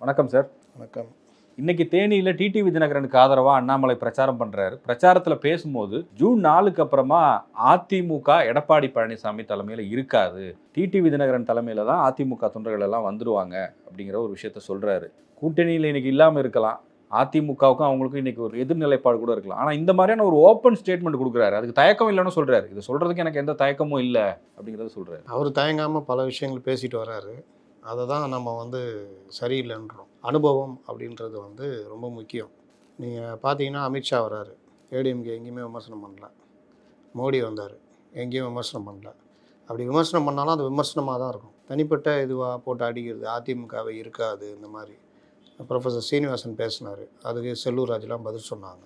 வணக்கம் சார். வணக்கம். இன்னைக்கு தேனியில் டிடிவி தினகரனுக்கு ஆதரவாக அண்ணாமலை பிரச்சாரம் பண்ணுறாரு. பிரச்சாரத்தில் பேசும்போது ஜூன் 4க்கு அப்புறமா அதிமுக எடப்பாடி பழனிசாமி தலைமையில் இருக்காது, டிடிவி தினகரன் தலைமையில் தான் அதிமுக தொண்டர்கள் எல்லாம் வந்துடுவாங்க அப்படிங்கிற ஒரு விஷயத்த சொல்கிறாரு. கூட்டணியில் இன்னைக்கு இல்லாமல் இருக்கலாம், அதிமுகவுக்கும் அவங்களுக்கும் இன்னைக்கு ஒரு எதிர்நிலைப்பாடு கூட இருக்கலாம். ஆனால் இந்த மாதிரியான ஒரு ஓப்பன் ஸ்டேட்மெண்ட் கொடுக்குறாரு, அதுக்கு தயக்கம் இல்லைன்னு சொல்கிறாரு. இது சொல்கிறதுக்கு எனக்கு எந்த தயக்கமும் இல்லை அப்படிங்கிறத சொல்கிறாரு. அவர் தயங்காமல் பல விஷயங்கள் பேசிட்டு வர்றாரு. அதை தான் நம்ம சரியில்லைன்றோம். அனுபவம் அப்படின்றது ரொம்ப முக்கியம். நீங்கள் பார்த்தீங்கன்னா அமித்ஷா வர்றாரு, ஏடிஎம்கே எங்கேயுமே விமர்சனம் பண்ணல. மோடி வந்தார், எங்கேயும் விமர்சனம் பண்ணல. அப்படி விமர்சனம் பண்ணாலும் அது விமர்சனமாக தான் இருக்கும். தனிப்பட்ட இதுவாக போட்டு அடிக்கிறது, அதிமுகவை இருக்காது இந்த மாதிரி. ப்ரொஃபஸர் சீனிவாசன் பேசினார், அதுக்கு செல்லூர் ராஜெலாம் பதில் சொன்னாங்க.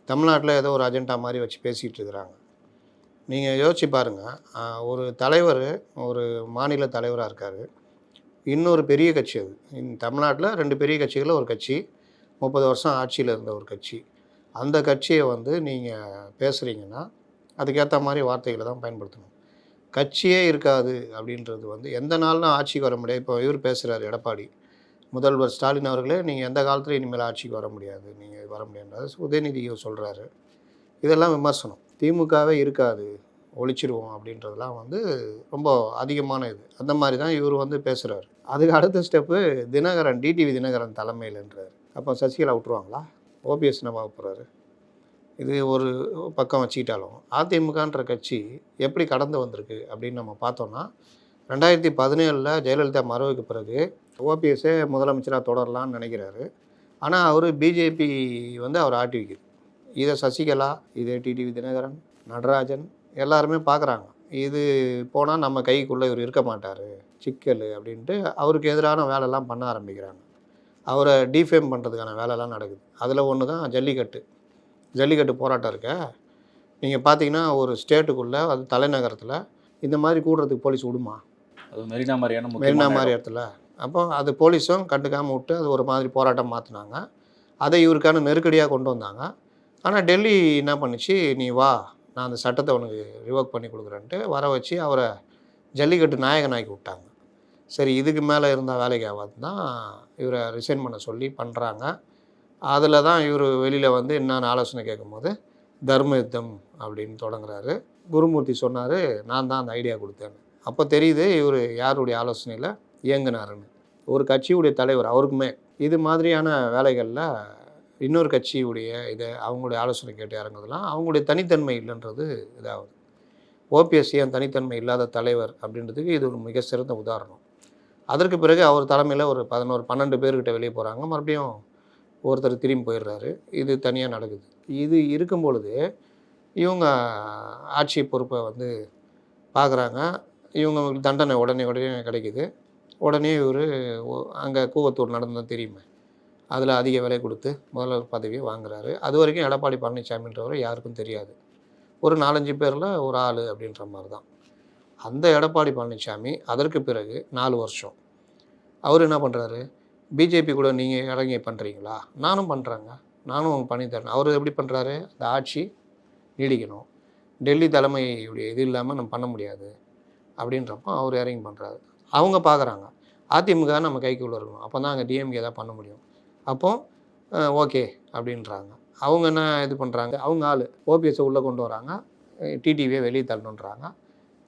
தமிழ்நாட்டில் ஏதோ ஒரு அஜெண்டா மாதிரி வச்சு பேசிகிட்டு இருக்கிறாங்க. நீங்கள் யோசிச்சு பாருங்கள், ஒரு தலைவர் ஒரு மாநில தலைவராக இருக்கார், இன்னொரு பெரிய கட்சி, அது தமிழ்நாட்டில் 2 பெரிய கட்சிகளில் ஒரு கட்சி, 30 வருஷம் ஆட்சியில் இருந்த ஒரு கட்சி. அந்த கட்சியை நீங்கள் பேசுகிறீங்கன்னா அதுக்கேற்ற மாதிரி வார்த்தைகளை தான் பயன்படுத்தணும். கட்சியே இருக்காது அப்படின்றது எந்த நாள்லாம் ஆட்சிக்கு வர முடியாது. இப்போ இவர் பேசுகிறார், எடப்பாடி முதல்வர் ஸ்டாலின் அவர்களே, நீங்கள் எந்த காலத்தில் இனிமேல் ஆட்சிக்கு வர முடியாது, நீங்கள் வர முடியாது. உதயநிதி சொல்கிறாரு. இதெல்லாம் விமர்சனம். திமுகவே இருக்காது, ஒழிச்சிடுவோம் அப்படின்றதுலாம் ரொம்ப அதிகமான இது. அந்த மாதிரி தான் இவர் பேசுகிறார். அதுக்கு அடுத்த ஸ்டெப்பு தினகரன், டிடிவி தினகரன் தலைமையில்ன்றார். அப்போ சசிகலா விட்டுருவாங்களா? ஓபிஎஸ் என்ன போகிறாரு? இது ஒரு பக்கம் வச்சுக்கிட்டாலும் அதிமுகன்ற கட்சி எப்படி கடந்து வந்திருக்கு அப்படின்னு நம்ம பார்த்தோன்னா, 2017 ஜெயலலிதா மறைவுக்கு பிறகு ஓபிஎஸ்ஸே முதலமைச்சராக தொடரலான்னு நினைக்கிறாரு. ஆனால் அவர் பிஜேபி அவர் ஆட்டி வைக்குது. இதை சசிகலா, இதே டிடிவி தினகரன், நடராஜன் எல்லாருமே பார்க்குறாங்க. இது போனால் நம்ம கைக்குள்ளே இவர் இருக்க மாட்டார், சிக்கல் அப்படின்ட்டு அவருக்கு எதிரான வேலைலாம் பண்ண ஆரம்பிக்கிறாங்க. அவரை டீஃபேம் பண்ணுறதுக்கான வேலைலாம் நடக்குது. அதில் ஒன்று தான் ஜல்லிக்கட்டு போராட்டம் இருக்க. நீங்கள் பார்த்தீங்கன்னா ஒரு ஸ்டேட்டுக்குள்ளே, அது தலைநகரத்தில் இந்த மாதிரி கூடுறதுக்கு போலீஸ் விடுமா? அது மெரினா மாதிரி இடத்துல. அப்போ அது போலீஸும் கண்டுக்காமல் விட்டு அது ஒரு மாதிரி போராட்டம் மாற்றினாங்க. அதை இவருக்கான நெருக்கடியாக கொண்டு வந்தாங்க. ஆனால் டெல்லி என்ன பண்ணிச்சு, நீ வா, நான் அந்த சட்டத்தை உனக்கு ரிவோக் பண்ணி கொடுக்குறேன்ட்டு வர வச்சு அவரை ஜல்லிக்கட்டு நாயகனாக்கி விட்டாங்க. சரி, இதுக்கு மேலே இருந்தால் வேலைக்கு ஆகாது தான் இவரை ரிசைன் பண்ண சொல்லி பண்ணுறாங்க. அதில் தான் இவர் வெளியில் என்னென்னு ஆலோசனை கேட்கும்போது தர்ம யுத்தம் அப்படின்னு தொடங்குறாரு. குருமூர்த்தி சொன்னார், நான் தான் அந்த ஐடியா கொடுத்தேன்னு. அப்போ தெரியுது இவர் யாருடைய ஆலோசனையில் இயங்குனாருன்னு. ஒரு கட்சியுடைய தலைவர், அவருக்குமே இது மாதிரியான வேலைகளில் இன்னொரு கட்சியுடைய அவங்களுடைய ஆலோசனை கேட்டு இறங்குறதுலாம் அவங்களுடைய தனித்தன்மை இல்லைன்றது இதாகுது. ஓபிஎஸ் ஏன் தனித்தன்மை இல்லாத தலைவர் அப்படின்றதுக்கு இது ஒரு மிக சிறந்த உதாரணம். அதற்கு பிறகு அவர் தலைமையில் ஒரு 11-12 பேர்கிட்ட வெளியே போகிறாங்க, மறுபடியும் ஒருத்தர் திரும்பி போயிடுறாரு. இது தனியாக நடக்குது. இது இருக்கும் பொழுது இவங்க ஆட்சி பொறுப்பை பார்க்குறாங்க. இவங்களுக்கு தண்டனை உடனே கிடைக்குது. உடனே இவர் அங்கே கூவத்தூர் நடந்தது தெரியுமே, அதில் அதிக விலை கொடுத்து முதல்வர் பதவியை வாங்குறாரு. அது வரைக்கும் எடப்பாடி பழனிசாமின்றவர் யாருக்கும் தெரியாது, ஒரு 4-5 பேரில் ஒரு ஆள் அப்படின்ற மாதிரி தான். அந்த எடப்பாடி பழனிசாமி அதற்கு பிறகு 4 வருஷம் அவர் என்ன பண்ணுறாரு, பிஜேபி கூட நீங்கள் இறங்கி பண்ணுறீங்களா, நானும் பண்ணுறேங்க, நானும் பண்ணித்தரேன். அவர் எப்படி பண்ணுறாரு, அந்த ஆட்சி நீடிக்கணும், டெல்லி தலைமையுடைய இது இல்லாமல் நம்ம பண்ண முடியாது அப்படின்றப்போ அவர் இறங்கி பண்ணுறாரு. அவங்க பார்க்குறாங்க அதிமுக நம்ம கைக்குள்ளே இருக்கணும், அப்போ தான் அங்கே டிஎம்கே தான் பண்ண முடியும். அப்போது ஓகே அப்படின்றாங்க. அவங்க என்ன இது பண்ணுறாங்க, அவங்க ஆள் ஓபிஎஸ்ஸை உள்ளே கொண்டு வராங்க, டிடிவியை வெளியே தள்ளணுன்றாங்க.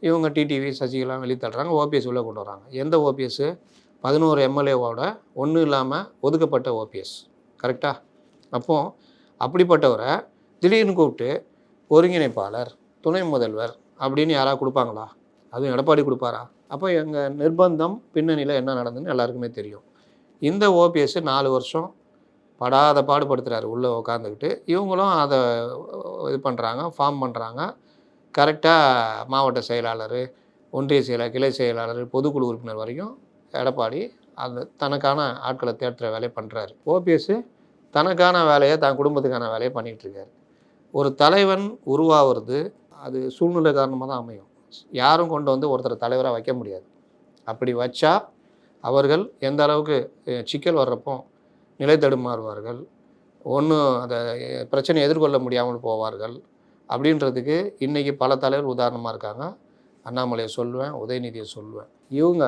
இவங்க டிடிவி சசிகலாம் வெளியே தள்ளுறாங்க, ஓபிஎஸ் உள்ளே கொண்டு வராங்க. எந்த ஓபிஎஸ்ஸு? 11 எம்எல்ஏவோட ஒன்றும் இல்லாமல் ஒதுக்கப்பட்ட ஓபிஎஸ், கரெக்டாக? அப்போது அப்படிப்பட்டவரை திடீர்னு கூப்பிட்டு ஒருங்கிணைப்பாளர், துணை முதல்வர் அப்படின்னு யாராவது கொடுப்பாங்களா? அதுவும் எடப்பாடி கொடுப்பாரா? அப்போ எங்கள் நிர்பந்தம் பின்னணியில் என்ன நடந்ததுன்னு எல்லாருக்குமே தெரியும். இந்த ஓபிஎஸ் 4 வருஷம் படாத பாடுபடுத்துகிறாரு உள்ளே உட்காந்துக்கிட்டு. இவங்களும் அதை இது பண்ணுறாங்க, ஃபார்ம் பண்ணுறாங்க. கரெக்டாக மாவட்ட செயலாளர், ஒன்றிய செயலாளர், கிளை செயலாளர், பொதுக்குழு உறுப்பினர் வரைக்கும் எடப்பாடி அந்த தனக்கான ஆட்களை தேடுற வேலையை பண்ணுறாரு. ஓபிஎஸ் தனக்கான வேலையை, தன் குடும்பத்துக்கான வேலையை பண்ணிகிட்ருக்காரு. ஒரு தலைவன் உருவாகிறது அது சூழ்நிலை காரணமாக தான் அமையும். யாரும் கொண்டு ஒருத்தர் தலைவராக வைக்க முடியாது. அப்படி வச்சா அவர்கள் எந்த அளவுக்கு சிக்கல் வர்றப்போ நிலை தடுமாறுவார்கள், ஒன்றும் அதை பிரச்சனையை எதிர்கொள்ள முடியாமல் போவார்கள் அப்படின்றதுக்கு இன்றைக்கி பல தலைவர் உதாரணமாக இருக்காங்க. அண்ணாமலையை சொல்லுவேன், உதயநிதியை சொல்லுவேன். இவங்க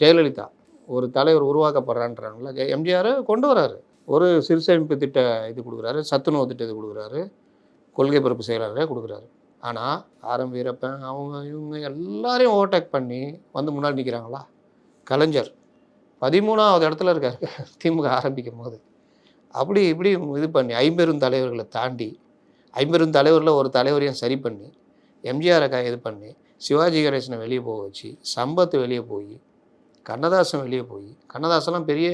ஜெயலலிதா ஒரு தலைவர் உருவாக்கப்படுறான்றாங்களா, எம்ஜிஆர் கொண்டு வராரு. ஒரு சிறுசேமிப்பு திட்ட இது கொடுக்குறாரு, சத்துணவு திட்ட இது கொடுக்குறாரு, கொள்கை பரப்பு செயலாளரே கொடுக்குறாரு. ஆனால் ஆரம் வீரப்பன் அவங்க இவங்க எல்லாரையும் ஓவர்டேக் பண்ணி வந்து முன்னாடி நிற்கிறாங்களா? கலைஞர் 13வது இடத்துல இருக்காரு திமுக ஆரம்பிக்கும் போது. அப்படி இப்படி இது பண்ணி ஐம்பெரும் தலைவர்களை தாண்டி, ஐம்பெரும் தலைவரில் ஒரு தலைவரையும் சரி பண்ணி, எம்ஜிஆரை இது பண்ணி, சிவாஜி கணேசனை வெளியே போக வச்சு, சம்பத் வெளியே போய், கண்ணதாசன் வெளியே போய், கண்ணதாசன்லாம் பெரிய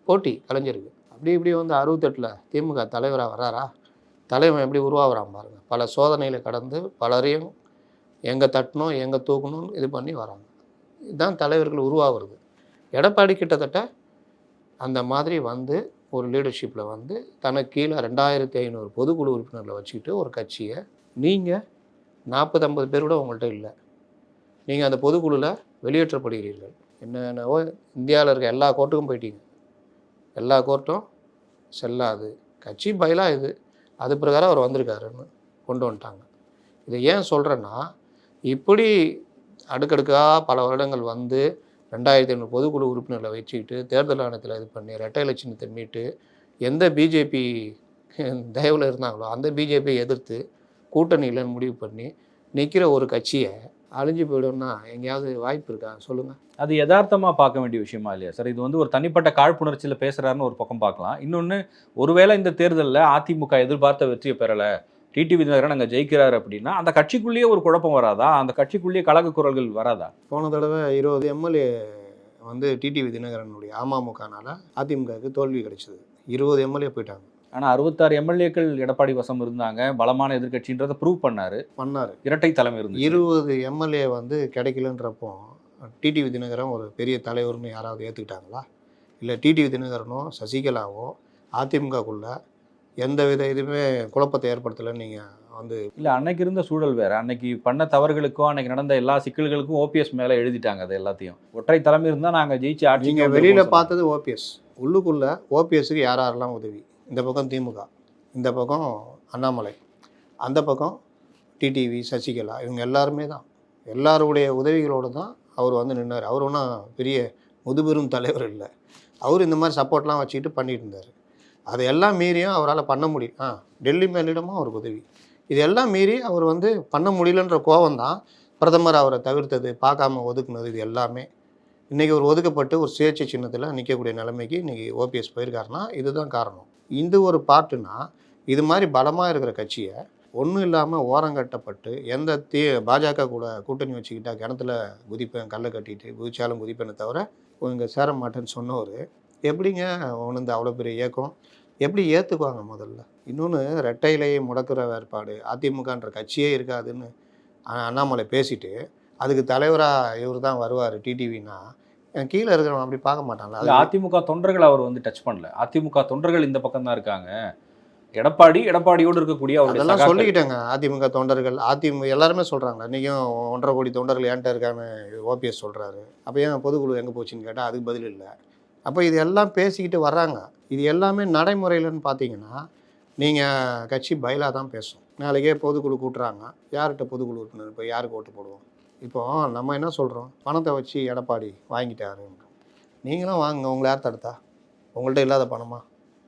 போட்டி கலைஞருக்கு. அப்படி இப்படி வந்து 68ல் திமுக தலைவராக வராரா? தலைவன் எப்படி உருவாகிறான் பாருங்கள். பல சோதனைகளை கடந்து பலரையும் எங்கே தட்டணும் எங்கே தூக்கணும்னு இது பண்ணி வராங்க. இதுதான் தலைவர்கள் உருவாகிறது. எடப்பாடி கிட்டத்தட்ட அந்த மாதிரி வந்து ஒரு லீடர்ஷிப்பில் வந்து தனக்கு கீழே 2500 பொதுக்குழு உறுப்பினர்களை வச்சுக்கிட்டு ஒரு கட்சியை நீங்கள் 40-50 பேர் கூட உங்கள்கிட்ட இல்லை. நீங்கள் அந்த பொதுக்குழுவில் வெளியேற்றப்படுகிறீர்கள். என்னென்னவோ இந்தியாவில் இருக்க எல்லா கோர்ட்டுக்கும் போயிட்டீங்க. எல்லா கோர்ட்டும் செல்லாது, கட்சி பயிலா இது, அது பிரகாரம் அவர் வந்திருக்காருன்னு கொண்டு வந்துட்டாங்க. இதை ஏன் சொல்கிறேன்னா, இப்படி அடுக்கடுக்காக பல வருடங்கள் வந்து 2500 பொதுக்குழு உறுப்பினர்களை வச்சுக்கிட்டு தேர்தல் ஆணையத்தில் இது பண்ணி ரெட்டை இலட்சணத்தை மீட்டு எந்த பிஜேபி தயவில் இருந்தாங்களோ அந்த பிஜேபியை எதிர்த்து கூட்டணி இல்லைன்னு முடிவு பண்ணி நிற்கிற ஒரு கட்சியை அழிஞ்சு போயிடும்னா எங்கேயாவது வாய்ப்பு இருக்கா சொல்லுங்கள்? அது யதார்த்தமாக பார்க்க வேண்டிய விஷயமா இல்லையா சார்? இது வந்து ஒரு தனிப்பட்ட காழ்ப்புணர்ச்சியில் பேசுகிறாருன்னு ஒரு பக்கம் பார்க்கலாம். இன்னொன்று, ஒருவேளை இந்த தேர்தலில் அதிமுக எதிர்பார்த்த வெற்றியை பெறலை, டிடிவி தினகரன் அங்கே ஜெயிக்கிறாரு அப்படின்னா அந்த கட்சிக்குள்ளேயே ஒரு குழப்பம் வராதா? அந்த கட்சிக்குள்ளேயே கலக குரல்கள் வராதா? போன தடவை 20 எம்எல்ஏ வந்து டிடிவி தினகரனுடைய அமமுகனால அதிமுகவுக்கு தோல்வி கிடைச்சது. 20 எம்எல்ஏ போயிட்டாங்க. ஆனால் 66 எம்எல்ஏக்கள் எடப்பாடி வசம் இருந்தாங்க, பலமான எதிர்கட்சின்றதை ப்ரூவ் பண்ணார். இரட்டை தலைமை இருந்து 20 எம்எல்ஏ வந்து கிடைக்கலன்றப்போ டிடிவி தினகரன் ஒரு பெரிய தலைவர்னு யாராவது ஏற்றுக்கிட்டாங்களா? இல்லை டிடிவி தினகரனோ சசிகலாவோ அதிமுகக்குள்ள எந்த வித இதுவுமே குழப்பத்தை ஏற்படுத்தலைன்னு நீங்கள் வந்து இல்லை, அன்னைக்கு இருந்த சூழல் வேறு. அன்னைக்கு பண்ண தவறுகளுக்கும் அன்னைக்கு நடந்த எல்லா சிக்கல்களுக்கும் ஓபிஎஸ் மேலே எழுதிட்டாங்க. அது எல்லாத்தையும் ஒற்றை தலைமை இருந்தால் நாங்கள் ஜெயிச்சு ஆட்சி. நீங்கள் வெளியில் பார்த்தது ஓபிஎஸ், உள்ளுக்குள்ளே ஓபிஎஸ்க்கு யாரெல்லாம் உதவி? இந்த பக்கம் திமுக, இந்த பக்கம் அண்ணாமலை, அந்த பக்கம் டிடிவி சசிகலா, இவங்க எல்லாருமே தான் எல்லாருடைய உதவிகளோடு தான் அவர் வந்து நின்னார். அவர் ஒன்றும் பெரிய முதுபெரும் தலைவர் இல்லை. அவர் இந்த மாதிரி சப்போர்ட்லாம் வச்சுக்கிட்டு பண்ணிட்டு இருந்தார். அதையெல்லாம் மீறியும் அவரால் பண்ண முடியும். டெல்லி மேலிடமும் அவருக்கு உதவி. இதெல்லாம் மீறி அவர் வந்து பண்ண முடியலன்ற கோபம் தான் பிரதமர் அவரை தவிர்த்தது, பார்க்காம ஒதுக்குனது. இது எல்லாமே இன்றைக்கி ஒரு ஒதுக்கப்பட்டு ஒரு சுயேட்சை சின்னத்தில் நிற்கக்கூடிய நிலைமைக்கு இன்றைக்கி ஓபிஎஸ் போயிருக்காருன்னா இதுதான் காரணம். இந்த ஒரு பார்ட்டுனா இது மாதிரி பலமாக இருக்கிற கட்சியை ஒன்றும் இல்லாமல் ஓரங்கட்டப்பட்டு எந்த பாஜக கூட கூட்டணி வச்சுக்கிட்டா கிணத்துல குதிப்பேன், கல்லை கட்டிட்டு குதிச்சாலும் குதிப்பேன்னு தவிர இங்கே சேர மாட்டேன்னு சொன்னவர் எப்படிங்க உணர்ந்து அவ்வளோ பெரிய இயக்கம் எப்படி ஏற்றுக்குவாங்க? முதல்ல இன்னொன்று, ரெட்டை இலையை முடக்கிற வேறுபாடு அதிமுகன்ற கட்சியே இருக்காதுன்னு அண்ணாமலை பேசிட்டு அதுக்கு தலைவராக இவர் தான் வருவார் டிடிவினா கீழே இருக்கிறவன் அப்படி பார்க்க மாட்டாங்களா? அதிமுக தொண்டர்கள் அவர் வந்து டச் பண்ணல. அதிமுக தொண்டர்கள் இந்த பக்கம் தான் இருக்காங்க. எடப்பாடியோடு இருக்கக்கூடிய அதெல்லாம் சொல்லிக்கிட்டாங்க. அதிமுக தொண்டர்கள் எல்லாருமே சொல்கிறாங்க. இன்றைக்கும் 1.5 கோடி தொண்டர்கள் ஏன்ட்ட இருக்கான்னு ஓபிஎஸ் சொல்கிறாரு. அப்போ ஏன் பொதுக்குழு எங்கே போச்சுன்னு கேட்டால் அதுக்கு பதில் இல்லை. அப்போ இது எல்லாம் பேசிக்கிட்டு வர்றாங்க. இது எல்லாமே நடைமுறையிலன்னு பார்த்தீங்கன்னா நீங்கள் கட்சி பயிலாக தான் பேசும். நாளைக்கே பொதுக்குழு கூட்டுறாங்க, யார்கிட்ட பொதுக்குழு உறுப்பினர் இப்போ யாருக்கு ஓட்டு போடுவோம்? இப்போது நம்ம என்ன சொல்கிறோம்? பணத்தை வச்சு எடப்பாடி வாங்கிட்டாருன்றோம். நீங்களும் வாங்க, உங்களை யார் தடுத்தா? உங்கள்கிட்ட இல்லாத பணமா?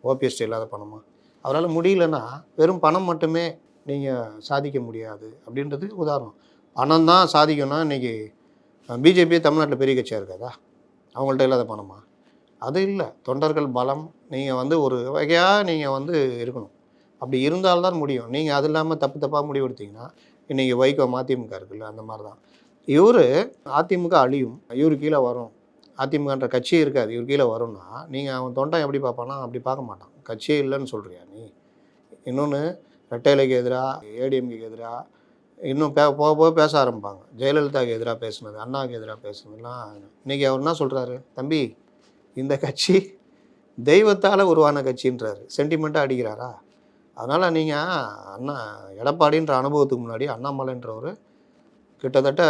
ஓபிஎஸ்ட்டு இல்லாத பணமா? அவரால் முடியலன்னா வெறும் பணம் மட்டுமே நீங்கள் சாதிக்க முடியாது அப்படின்றது உதாரணம். பணம் தான் சாதிக்கணும்னா இன்றைக்கி பிஜேபியே தமிழ்நாட்டில் பெரிய கட்சியாக இருக்காதா? அவங்கள்ட்ட இல்லாத பணமா? அது இல்லை. தொண்டர்கள் பலம் நீங்கள் வந்து ஒரு வகையாக நீங்கள் வந்து இருக்கணும். அப்படி இருந்தால்தான் முடியும். நீங்கள் அது இல்லாமல் தப்பாக முடிவெடுத்தீங்கன்னா இன்றைக்கி வைகோ மதிமுக இருக்குல்ல, அந்த மாதிரி தான் இவர். அதிமுக அழியும், இவர் கீழே வரும். அதிமுகன்ற கட்சியே இருக்காது, இவர் கீழே வரும்னா நீங்கள் அவன் தொண்டை எப்படி பார்ப்பானா? அப்படி பார்க்க மாட்டான். கட்சியே இல்லைன்னு சொல்கிறியா நீ? இன்னொன்று, ரெட்டைலைக்கு எதிராக, ஏடிஎம்கேக்கு எதிராக இன்னும் போக போக பேச ஆரம்பிப்பாங்க. ஜெயலலிதாவுக்கு எதிராக பேசுனது, அண்ணாவுக்கு எதிராக பேசுனதுலாம். இன்றைக்கி அவர் என்ன சொல்கிறாரு? தம்பி, இந்த கட்சி தெய்வத்தால் உருவான கட்சின்றாரு. சென்டிமெண்ட்டாக அடிக்கிறாரா? அதனால் நீங்கள் எடப்பாடின்ற அனுபவத்துக்கு முன்னாடி அண்ணாமலைன்றவர் கிட்டத்தட்ட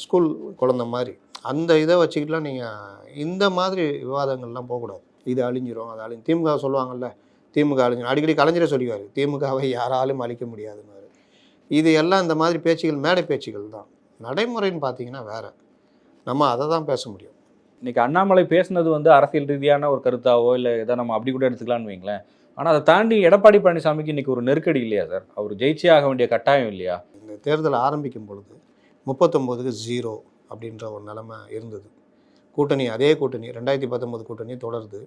ஸ்கூல் குழந்த மாதிரி. அந்த இதை வச்சுக்கிட்டுலாம் நீங்கள் இந்த மாதிரி விவாதங்கள்லாம் போகக்கூடாது. இது அழிஞ்சிரும், அது அழிஞ்சு திமுக சொல்லுவாங்கள்ல, திமுக அழிஞ்சிடும். அடிக்கடி கலைஞரே சொல்லிக்குவார், திமுகவை யாராலும் அழிக்க முடியாதுன்னு. இது எல்லாம் இந்த மாதிரி பேச்சுகள் மேடை பேச்சுகள் தான். நடைமுறைன்னு பார்த்தீங்கன்னா வேறு. நம்ம அதை தான் பேச முடியும். இன்னைக்கு அண்ணாமலை பேசுனது வந்து அரசியல் ரீதியான ஒரு கருத்தாவோ இல்லை எதை நம்ம அப்படி கூட எடுத்துக்கலாம்னு வைங்களேன். ஆனால் அதை தாண்டி எடப்பாடி பழனிசாமிக்கு இன்னைக்கு ஒரு நெருக்கடி இல்லையா சார்? அவர் ஜெயிச்சே ஆக வேண்டிய கட்டாயம் இல்லையா? இந்த தேர்தல் ஆரம்பிக்கும் பொழுது 39க்கு 0 அப்படின்ற ஒரு நிலைமை இருந்தது. கூட்டணி அதே கூட்டணி 2019 கூட்டணி தொடருது,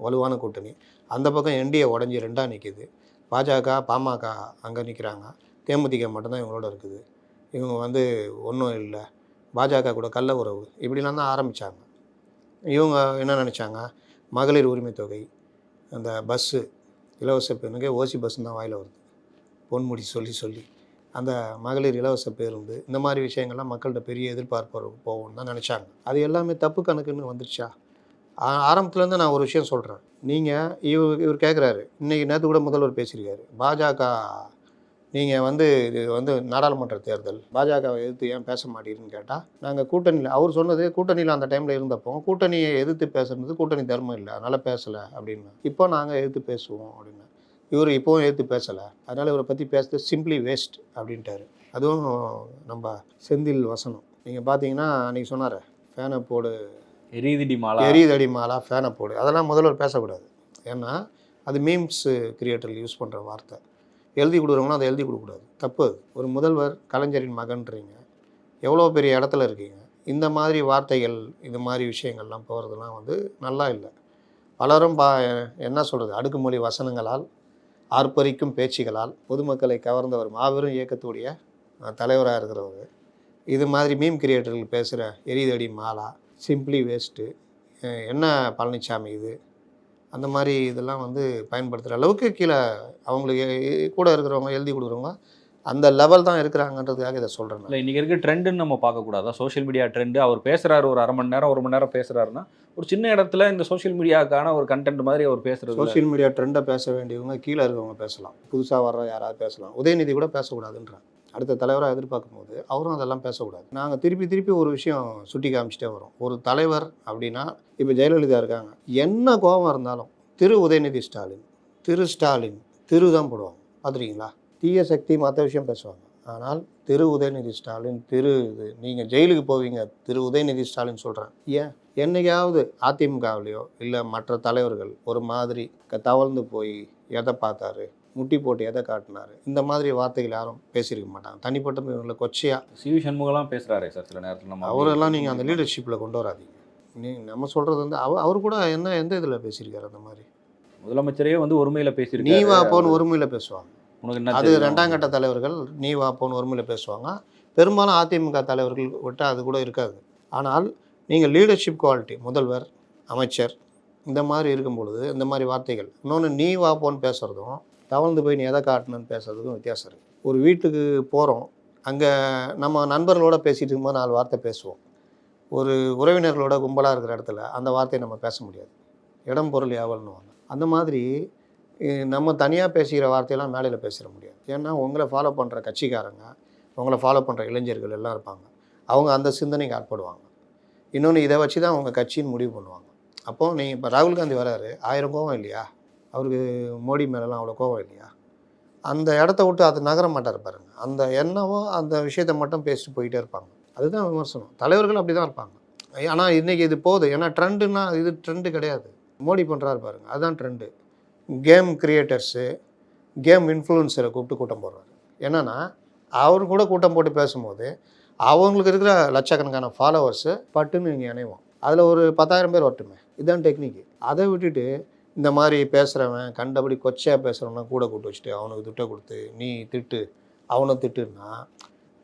வலுவான கூட்டணி. அந்த பக்கம் என்டிஏ உடஞ்சி 2ஆக நிற்கிது. பாஜக பாமக அங்கே நிற்கிறாங்க, தேமுதிக மட்டும்தான் இவங்களோட இருக்குது. இவங்க வந்து ஒன்றும் இல்லை, பாஜக கூட கள்ள உறவு இப்படிலாம் தான் ஆரம்பித்தாங்க. இவங்க என்ன நினச்சாங்க, மகளிர் உரிமை தொகை, அந்த பஸ்ஸு இலவச பெண்ணுக்கு ஓசி பஸ்ஸுன்னு தான் வாயில் வருது, பொன்முடி சொல்லி சொல்லி அந்த மகளிர் இலவச பேருந்து, இந்த மாதிரி விஷயங்கள்லாம் மக்கள்கிட்ட பெரிய எதிர்பார்ப்பு போகும்னு தான் நினச்சாங்க. அது எல்லாமே தப்பு கணக்குன்னு வந்துருச்சா? ஆரம்பத்துலேருந்து நான் ஒரு விஷயம் சொல்கிறேன். நீங்கள் இவர் கேட்குறாரு, இன்றைக்கி நேற்று கூட முதல்வர் பேசியிருக்காரு, பாஜக நீங்கள் வந்து இது வந்து நாடாளுமன்ற தேர்தல், பாஜகவை எதிர்த்து ஏன் பேச மாட்டீங்கன்னு கேட்டால், நாங்கள் கூட்டணியில், அவர் சொன்னது கூட்டணியில் அந்த டைமில் இருந்தப்போ கூட்டணியை எதிர்த்து பேசுறது கூட்டணி தர்மம் இல்லை, அதனால் பேசலை அப்படின்னு. இப்போ நாங்கள் எதிர்த்து பேசுவோம் அப்படின்னு. இவர் இப்போவும் எதிர்த்து பேசலை, அதனால் இவரை பற்றி பேசுறது சிம்பிளி வேஸ்ட் அப்படின்ட்டாரு. அதுவும் நம்ம செந்தில் வசனம் நீங்கள் பார்த்தீங்கன்னா அன்றைக்கி சொன்னார், ஃபேனை போடு எரியுதடி மாலா ஃபேனை போடு, அதெல்லாம் முதல்வர் பேசக்கூடாது. ஏன்னா அது மீம்ஸ் கிரியேட்டர் யூஸ் பண்ணுற வார்த்தை. எழுதி கொடுக்குறவங்களும் அதை எழுதி கொடுக்கக்கூடாது, தப்பு அது. ஒரு முதல்வர், கலைஞரின் மகன்றீங்க, எவ்வளோ பெரிய இடத்துல இருக்கீங்க, இந்த மாதிரி வார்த்தைகள் இந்த மாதிரி விஷயங்கள்லாம் போகிறதுலாம் வந்து நல்லா இல்லை. பலரும் என்ன சொல்கிறது, அடுக்குமொழி வசனங்களால் ஆர்ப்பரிக்கும் பேச்சுகளால் பொதுமக்களை கவர்ந்தவர், மாபெரும் இயக்கத்துடைய தலைவராக இருக்கிறவர். இது மாதிரி மீம் கிரியேட்டர்கள் பேசுகிற எரிதடி மாலா, சிம்பிளி வேஸ்ட்டு, என்ன பழனிசாமி இது, அந்த மாதிரி இதெல்லாம் வந்து பயன்படுத்துகிற அளவுக்கு கீழே அவங்களுக்கு கூட இருக்கிறவங்க, எழுதி கொடுக்குறவங்க அந்த லெவல் தான் இருக்கிறாங்கன்றதுக்காக இதை சொல்கிறேன். இல்லை, இன்றைக்கி இருக்க ட்ரெண்டுன்னு நம்ம பார்க்கக்கூடாதா? Social media trend. அவர் பேசுகிறாரு, ஒரு அரை மணி நேரம் 1 மணி நேரம் பேசுகிறாருன்னா, ஒரு சின்ன இடத்துல இந்த சோஷியல் மீடியாவுக்கான ஒரு கண்டென்ட் மாதிரி அவர் பேசுகிறது. சோஷியல் மீடியா ட்ரெண்டை பேச வேண்டியவங்க கீழே இருக்கவங்க பேசலாம், புதுசாக வர்ற யாராவது பேசலாம். உதயநிதி கூட பேசக்கூடாதுன்றான். அடுத்த தலைவராக எதிர்பார்க்கும் போது அவரும் அதெல்லாம் பேசக்கூடாது. நாங்கள் திருப்பி ஒரு விஷயம் சுட்டி காமிச்சிட்டே வரோம். ஒரு தலைவர் அப்படின்னா, இப்போ ஜெயலலிதா இருக்காங்க, என்ன கோபம் இருந்தாலும் திரு உதயநிதி ஸ்டாலின், திரு ஸ்டாலின், திரு தான் போடுவாங்க. பார்த்துருக்கீங்களா? தீய சக்தி மற்ற விஷயம் பேசுவாங்க, ஆனால் திரு உதயநிதி ஸ்டாலின், திரு இது, நீங்கள் ஜெயிலுக்கு போவீங்க திரு உதயநிதி ஸ்டாலின் சொல்கிறேன். ஏன் என்னைக்காவது அதிமுகவிலையோ இல்லை மற்ற தலைவர்கள் ஒரு மாதிரி தவழ்ந்து போய் எதை பார்த்தாரு, முட்டி போட்டு எதை காட்டினாரு, இந்த மாதிரி வார்த்தைகள் யாரும் பேசியிருக்க மாட்டாங்க. தனிப்பட்ட இவங்களை கொச்சையாக சிவி சண்முகம்லாம் பேசுகிறாரே சார் சில நேரத்தில். நம்ம அவரெல்லாம் நீங்கள் அந்த லீடர்ஷிப்பில் கொண்டு வராதீங்க. நம்ம சொல்கிறது வந்து அவர் கூட எந்த இதில் பேசியிருக்காரு? அந்த மாதிரி முதலமைச்சரே வந்து ஒருமையில் பேசியிருக்காரு. நீ வா போன்னு ஒருமையில் பேசுவாங்க. உனக்கு அது 2ஆம் கட்ட தலைவர்கள் நீ வா போன்னு ஒருமையில் பேசுவாங்க. பெரும்பாலும் அதிமுக தலைவர்கள் விட்டால் அது கூட இருக்காது. ஆனால் நீங்கள் லீடர்ஷிப் குவாலிட்டி, முதல்வர், அமைச்சர், இந்த மாதிரி இருக்கும் பொழுது இந்த மாதிரி வார்த்தைகள், இன்னொன்று நீ வா போன்னு பேசுகிறதும் தவழ்ந்து போய் நீ எதை காட்டணும்னு பேசுகிறதுக்கும் வித்தியாசம் இருக்குது. ஒரு வீட்டுக்கு போகிறோம், அங்கே நம்ம நண்பர்களோட பேசிகிட்டு இருக்கும்போது 4 வார்த்தை பேசுவோம். ஒரு உறவினர்களோட கும்பலாக இருக்கிற இடத்துல அந்த வார்த்தையை நம்ம பேச முடியாது. இடம் பொருள் யாவல்னுவாங்க. அந்த மாதிரி நம்ம தனியாக பேசுகிற வார்த்தையெல்லாம் மேலையில் பேசிட முடியாது. ஏன்னா உங்களை ஃபாலோ பண்ணுற கட்சிக்காரங்க, உங்களை ஃபாலோ பண்ணுற இளைஞர்கள் எல்லாம் இருப்பாங்க, அவங்க அந்த சிந்தனைக்கு ஆட்படுவாங்க. இன்னொன்று இதை வச்சு தான் அவங்க கட்சின்னு முடிவு பண்ணுவாங்க. அப்போது நீங்கள் இப்போ ராகுல் காந்தி வராரு, 1000 கோவம் இல்லையா அவருக்கு? மோடி மேலெலாம் அவ்வளோ கோவம் இல்லையா? அந்த இடத்த விட்டு அது நகர மாட்டார் பாருங்க. அந்த என்னவோ அந்த விஷயத்தை மட்டும் பேசிட்டு போயிட்டே இருப்பாங்க. அதுதான் விமர்சனம். தலைவர்கள் அப்படி தான் இருப்பாங்க. ஆனால் இன்றைக்கி இது போகுது. ஏன்னா ட்ரெண்டுன்னா இது ட்ரெண்டு கிடையாது. மோடி பண்ணுறாரு பாருங்க, அதுதான் ட்ரெண்டு. கேம் கிரியேட்டர்ஸு, கேம் இன்ஃப்ளூயன்சரை கூப்பிட்டு கூட்டம் போடுறாரு. என்னென்னா அவர் கூட கூட்டம் போட்டு பேசும்போது அவங்களுக்கு இருக்கிற லட்சக்கணக்கான ஃபாலோவர்ஸு பட்டுன்னு இங்கே இணைவோம். அதில் ஒரு 10,000 பேர் வரட்டுமே. இதுதான் டெக்னிக்கு. அதை விட்டுட்டு இந்த மாதிரி பேசுகிறவன், கண்டபடி கொச்சையாக பேசுகிறவனா கூட கூட்டு வச்சுட்டு அவனுக்கு திட்ட கொடுத்து நீ திட்டு அவனை திட்டுன்னா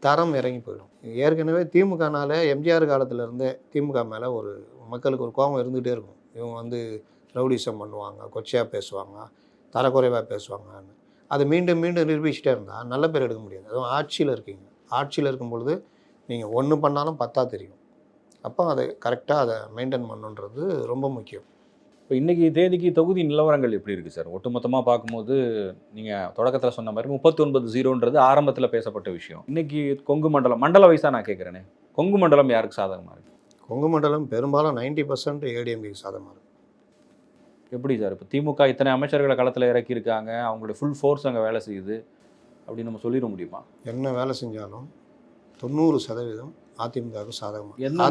தரம் இறங்கி போயிடும். ஏற்கனவே திமுகனால எம்ஜிஆர் காலத்துலேருந்தே திமுக மேலே ஒரு மக்களுக்கு ஒரு கோபம் இருந்துகிட்டே இருக்கும். இவங்க வந்து ரவுடிசம் பண்ணுவாங்க, கொச்சையாக பேசுவாங்க, தரக்குறைவாக பேசுவாங்கன்னு. அதை மீண்டும் நிரூபிச்சுட்டே இருந்தால் நல்ல பேர் எடுக்க முடியாது. அதுவும் ஆட்சியில் இருக்கீங்க. ஆட்சியில் இருக்கும் பொழுது நீங்கள் ஒன்று பண்ணாலும் 10 தெரியும். அப்போ அதை கரெக்டாக அதை மெயின்டைன் பண்ணுன்றது ரொம்ப முக்கியம். இப்போ இன்றைக்கி தேதிக்கு தொகுதி நிலவரங்கள் எப்படி இருக்குது சார்? ஒட்டுமொத்தமாக பார்க்கும்போது நீங்கள் தொடக்கத்தில் சொன்ன மாதிரி 39-0ன்றது ஆரம்பத்தில் பேசப்பட்ட விஷயம். இன்றைக்கி கொங்கு மண்டல வைஸாக நான் கேட்குறேனே, கொங்கு மண்டலம் யாருக்கு சாதகமாக இருக்குது? கொங்கு மண்டலம் பெரும்பாலும் 90% ஏடிஎம்கேக்கு சாதகமாக இருக்குது. எப்படி சார்? இப்போ திமுக இத்தனை அமைச்சர்களை களத்தில் இறக்கியிருக்காங்க, அவங்களுடைய ஃபுல் ஃபோர்ஸ் அங்கே வேலை செய்யுது அப்படின்னு நம்ம சொல்லிட முடியுமா? என்ன வேலை செஞ்சாலும் 90% அதிமுகவுக்கு சாதகமாக. என்ன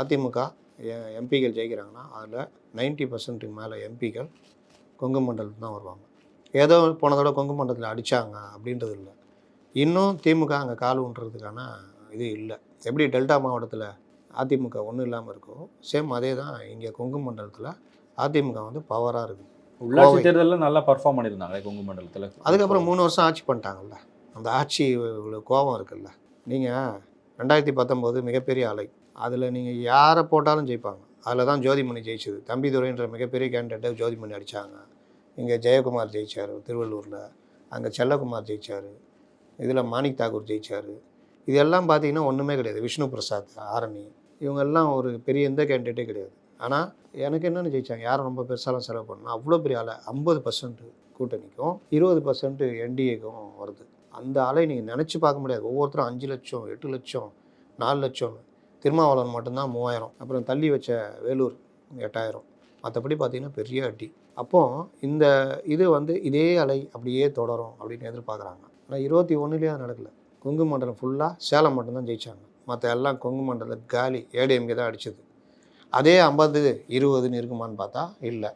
அதிமுக எம்பிக்கள் ஜெயிக்கிறாங்கன்னா அதில் 90% மேலே எம்பிக்கள் கொங்கு மண்டலத்தில் தான் வருவாங்க. ஏதோ போன தடவை கொங்கு மண்டலத்தில் அடித்தாங்க அப்படின்றது இல்லை. இன்னும் திமுக அங்கே கால் ஊன்றதுக்கான இது இல்லை. எப்படி டெல்டா மாவட்டத்தில் அதிமுக ஒன்றும் இல்லாமல் இருக்கோ, சேம் அதே தான் இங்கே கொங்கு மண்டலத்தில் அதிமுக வந்து பவராக இருக்குது. உள்ளாட்சி தேர்தலில் நல்லா பர்ஃபார்ம் பண்ணியிருந்தாங்க கொங்கு மண்டலத்தில். அதுக்கப்புறம் 3 வருஷம் ஆட்சி பண்ணிட்டாங்கல்ல, அந்த ஆட்சி கோபம் இருக்குல்ல. நீங்கள் 2019 மிகப்பெரிய அலை, அதில் நீங்கள் யாரை போட்டாலும் ஜெயிப்பாங்க. அதில் தான் ஜோதிமணி ஜெயிச்சது. தம்பிதுரைன்ற மிகப்பெரிய கேண்டிடேட்டை ஜோதிமணி அடித்தாங்க. இங்கே ஜெயக்குமார் ஜெயித்தார் திருவள்ளூரில், அங்கே செல்லக்குமார் ஜெயித்தார், இதில் மாணிக் தாக்கூர் ஜெயித்தார். இதெல்லாம் பார்த்தீங்கன்னா ஒன்றுமே கிடையாது. விஷ்ணு பிரசாத், ஆரணி, இவங்கெல்லாம் ஒரு பெரிய எந்த கேண்டிடேட்டே கிடையாது. ஆனால் எனக்கு என்னென்னு ஜெயித்தாங்க, யாரும் ரொம்ப பெருசாலாம் செலவு பண்ணணும். அவ்வளோ பெரிய அலை 50% கூட்டணிக்கும் 20% என்டிஏக்கும் வருது. அந்த அலை நீங்கள் நினச்சி பார்க்க முடியாது. ஒவ்வொருத்தரும் 5 லட்சம், 8 லட்சம், 4 லட்சம். திருமாவளவன் மட்டும்தான் 3000. அப்புறம் தள்ளி வச்ச வேலூர் 8000. மற்றபடி பார்த்திங்கன்னா பெரிய அடி. அப்போது இந்த இது வந்து இதே அலை அப்படியே தொடரும் அப்படின்னு எதிர்பார்க்குறாங்க. ஆனால் 21லேயே அது நடக்கலை. கொங்கு மண்டலம் ஃபுல்லாக சேலம் மட்டும்தான் ஜெயித்தாங்க. மற்ற எல்லாம் கொங்கு மண்டலம் காலி. ஏடிஎம்கே தான் அடிச்சது. அதே 50-20 இருக்குமான்னு பார்த்தா இல்லை.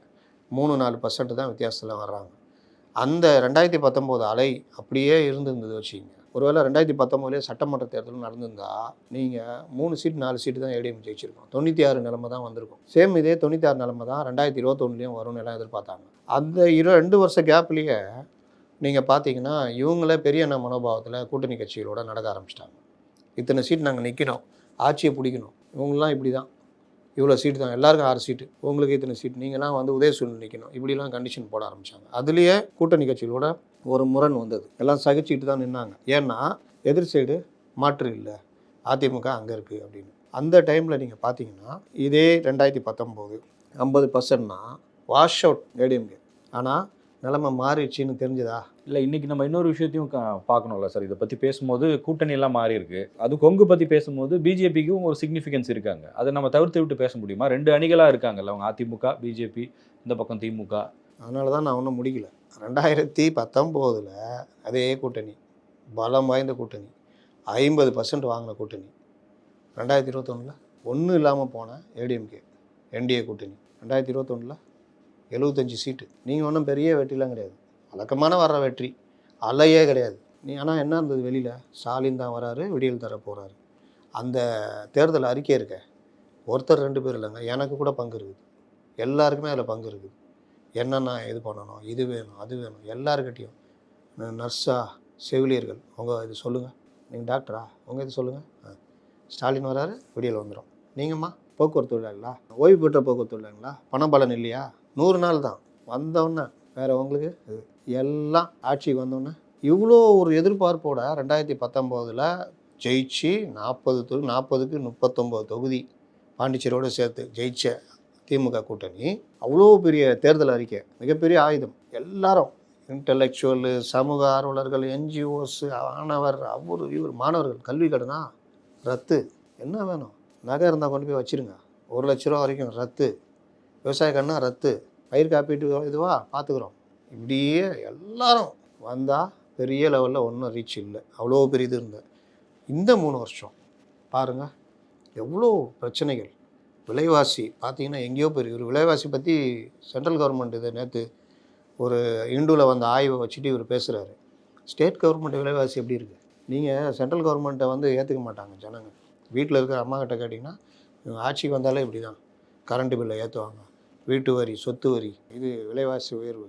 3-4% தான் வித்தியாசத்தில் வர்றாங்க. அந்த 2019 அலை அப்படியே இருந்திருந்தது வச்சுக்கிங்க. ஒருவேளை 2019 சட்டமன்ற தேர்தலும் நடந்திருந்தா நீங்கள் 3 சீட் 4 சீட்டு தான் ஏடிஎம் ஜெயிச்சிருக்கோம். 96 நிலைமை தான் வந்திருக்கும். சேம் இதே 96 நிலைமை தான் 2021 வரும்னு எல்லாம் எதிர்பார்த்தாங்க. அந்த 2 வருஷ கேப்லேயே நீங்கள் பார்த்தீங்கன்னா இவங்களே பெரிய எண்ண மனோபாவத்தில் கூட்டணி கட்சிகளோட நடக்க ஆரம்பிச்சிட்டாங்க. இத்தனை சீட் நாங்கள் நிற்கணும், ஆட்சியை பிடிக்கணும். இவங்களாம் இப்படி தான், இவ்வளோ சீட்டு தான், எல்லாருக்கும் 6 சீட்டு, உங்களுக்கு இத்தனை சீட், நீங்களாம் வந்து உதயசூரியன் நிற்கணும், இப்படிலாம் கண்டிஷன் போட ஆரம்பித்தாங்க. அதுலேயே கூட்டணி கட்சிகளோட ஒரு முரண் வந்தது. எல்லாம் சகிச்சுக்கிட்டு தான் நின்னாங்க. ஏன்னா எதிர் சைடு மாற்று இல்லை, அதிமுக அங்கே இருக்குது அப்படின்னு. அந்த டைமில் நீங்கள் பார்த்தீங்கன்னா இதே 2019 50%னா வாஷ் அவுட் ஏடிஎம்கே. ஆனால் நிலைமை மாறிடுச்சின்னு தெரிஞ்சுதா? இல்லை, இன்றைக்கி நம்ம இன்னொரு விஷயத்தையும் பார்க்கணும்ல சார். இதை பற்றி பேசும்போது கூட்டணி எல்லாம் மாறி இருக்கு. அது கொங்கு பற்றி பேசும்போது பிஜேபிக்கும் ஒரு சிக்னிஃபிகன்ஸ் இருக்காங்க. அதை நம்ம தவிர்த்து விட்டு பேச முடியுமா? 2 அணிகளாக இருக்காங்கல்ல அவங்க, அதிமுக பிஜேபி, இந்த பக்கம் திமுக. அதனால தான் நான் ஒன்றும் முடிக்கல. 2019 அதே கூட்டணி, பலம் வாய்ந்த கூட்டணி, 50% வாங்கின கூட்டணி. 2021 ஒன்றும் இல்லாமல் போன ஏடிஎம்கே என்டிஏ கூட்டணி. 2021 75 சீட்டு. நீங்கள் ஒன்றும் பெரிய வெற்றிலாம் கிடையாது, வழக்கமான வர்ற வெற்றி, அலையே கிடையாது. ஆனால் என்ன இருந்தது வெளியில்? ஸ்டாலின் தான் வராரு, விடியல் தர போகிறாரு. அந்த தேர்தல் அறிக்கை இருக்க ஒருத்தர் 2 பேர் இல்லைங்க, எனக்கு கூட பங்கு இருக்குது. எல்லாருக்குமே அதில் பங்கு இருக்குது. என்னென்ன இது பண்ணணும், இது வேணும், அது வேணும், எல்லாருக்கிட்டையும். நர்ஸா, செவிலியர்கள், உங்கள் இது சொல்லுங்கள். நீங்கள் டாக்டரா, உங்கள் இது சொல்லுங்கள். ஸ்டாலின் வராரு, விடியல் வந்துடும். நீங்கம்மா போக்குவரத்து தொழிலாளங்களா, ஓய்வு பெற்ற போக்குவரத்து தொழிலாளங்களா, பணபலன் இல்லையா, 100 நாள் தான் வந்தோடனே வேறு உங்களுக்கு இது எல்லாம் ஆட்சிக்கு வந்தோடனே இவ்வளோ ஒரு எதிர்பார்ப்போட 2019 ஜெயிச்சு 40க்கு 39 தொகுதி பாண்டிச்சேரியோடு சேர்த்து ஜெயிச்ச திமுக கூட்டணி அவ்வளோ பெரிய தேர்தல் அறிக்கை, மிகப்பெரிய ஆயுதம். எல்லாரும் இன்டலெக்சுவல், சமூக ஆர்வலர்கள், என்ஜிஓஸ், ஆனவர், இவர் மாணவர்கள், கல்வி கடனா ரத்து, என்ன வேணும், நகை இருந்தால் கொண்டு போய் வச்சுருங்க, 1 லட்ச ரூபா வரைக்கும் ரத்து, விவசாய கடனா ரத்து, பயிர் காப்பீட்டு இதுவா பார்த்துக்குறோம். இப்படியே எல்லாரும் வந்தால் பெரிய லெவலில் ஒன்றும் ரீச் இல்லை. அவ்வளோ பெரிய இது இருந்தது. இந்த 3 வருஷம் பாருங்கள் எவ்வளோ பிரச்சனைகள். விலைவாசி பார்த்தீங்கன்னா எங்கேயோ பெரிய ஒரு விலைவாசி பற்றி சென்ட்ரல் கவர்மெண்ட் இதை நேற்று ஒரு இண்டூவில் வந்த ஆய்வை வச்சுட்டு இவர் பேசுகிறாரு. ஸ்டேட் கவர்மெண்ட் விலைவாசி எப்படி இருக்குது? நீங்கள் சென்ட்ரல் கவர்மெண்ட்டை வந்து ஏற்றுக்க மாட்டாங்க ஜனங்க. வீட்டில் இருக்கிற அம்மா கிட்ட கேட்டிங்கன்னா இவங்க ஆட்சிக்கு வந்தாலே இப்படி தான், கரண்ட்டு பில்லை ஏற்றுவாங்க, வீட்டு வரி, சொத்து வரி, இது விலைவாசி உயர்வு.